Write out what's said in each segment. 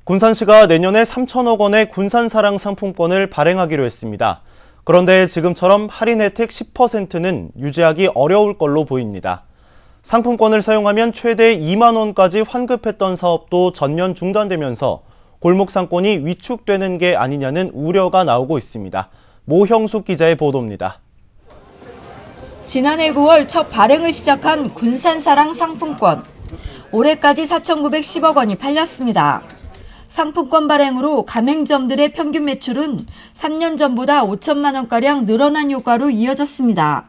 군산시가 내년에 3천억 원의 군산사랑 상품권을 발행하기로 했습니다. 그런데 지금처럼 할인 혜택 10%는 유지하기 어려울 걸로 보입니다. 상품권을 사용하면 최대 2만 원까지 환급했던 사업도 전면 중단되면서 골목상권이 위축되는 게 아니냐는 우려가 나오고 있습니다. 모형숙 기자의 보도입니다. 지난해 9월 첫 발행을 시작한 군산사랑 상품권. 올해까지 4,910억 원이 팔렸습니다. 상품권 발행으로 가맹점들의 평균 매출은 3년 전보다 5천만 원가량 늘어난 효과로 이어졌습니다.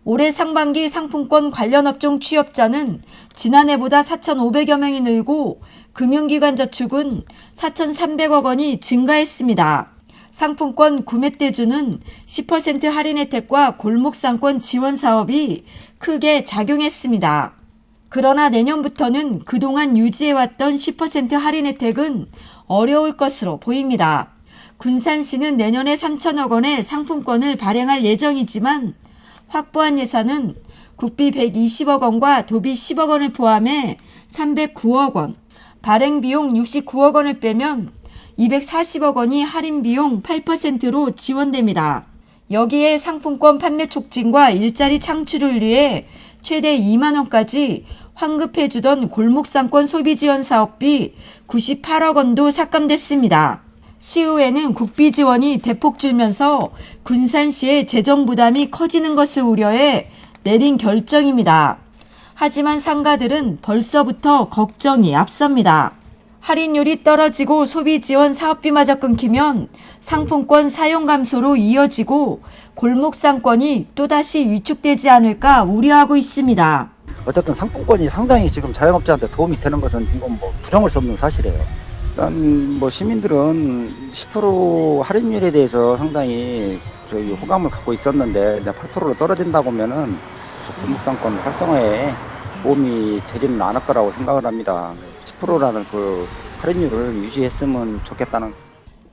올해 상반기 상품권 관련 업종 취업자는 지난해보다 4,500여 명이 늘고 금융기관 저축은 4,300억 원이 증가했습니다. 상품권 구매대주는 10% 할인 혜택과 골목상권 지원 사업이 크게 작용했습니다. 그러나 내년부터는 그동안 유지해왔던 10% 할인 혜택은 어려울 것으로 보입니다. 군산시는 내년에 3천억 원의 상품권을 발행할 예정이지만 확보한 예산은 국비 120억 원과 도비 10억 원을 포함해 309억 원, 발행 비용 69억 원을 빼면 240억 원이 할인 비용 8%로 지원됩니다. 여기에 상품권 판매 촉진과 일자리 창출을 위해 최대 2만 원까지 환급해주던 골목상권 소비지원 사업비 98억 원도 삭감됐습니다. 시후에는 국비 지원이 대폭 줄면서 군산시의 재정 부담이 커지는 것을 우려해 내린 결정입니다. 하지만 상가들은 벌써부터 걱정이 앞섭니다. 할인율이 떨어지고 소비지원 사업비마저 끊기면 상품권 사용 감소로 이어지고 골목상권이 또다시 위축되지 않을까 우려하고 있습니다. 어쨌든 상품권이 상당히 지금 자영업자한테 도움이 되는 것은 이건 부정할 수 없는 사실이에요. 일단 시민들은 10% 할인율에 대해서 상당히 저희 호감을 갖고 있었는데 8%로 떨어진다고 하면은 골목상권 활성화에 도움이 되지는 않을 거라고 생각을 합니다. 10%라는 그 할인율을 유지했으면 좋겠다는.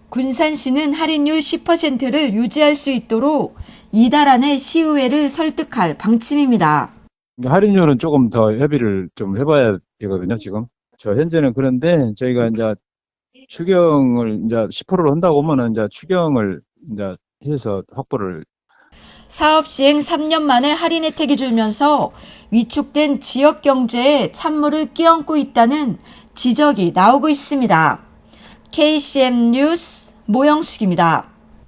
군산시는 할인율 10%를 유지할 수 있도록 이달 안에 시의회를 설득할 방침입니다. 할인율은 조금 더 협의를 좀 해봐야 되거든요, 지금. 현재는 그런데 저희가 이제 추경을 이제 10%로 한다고 하면은 이제 추경을 이제 해서 확보를. 사업 시행 3년 만에 할인 혜택이 줄면서 위축된 지역 경제에 찬물을 끼얹고 있다는 지적이 나오고 있습니다. KCM 뉴스 모형숙입니다.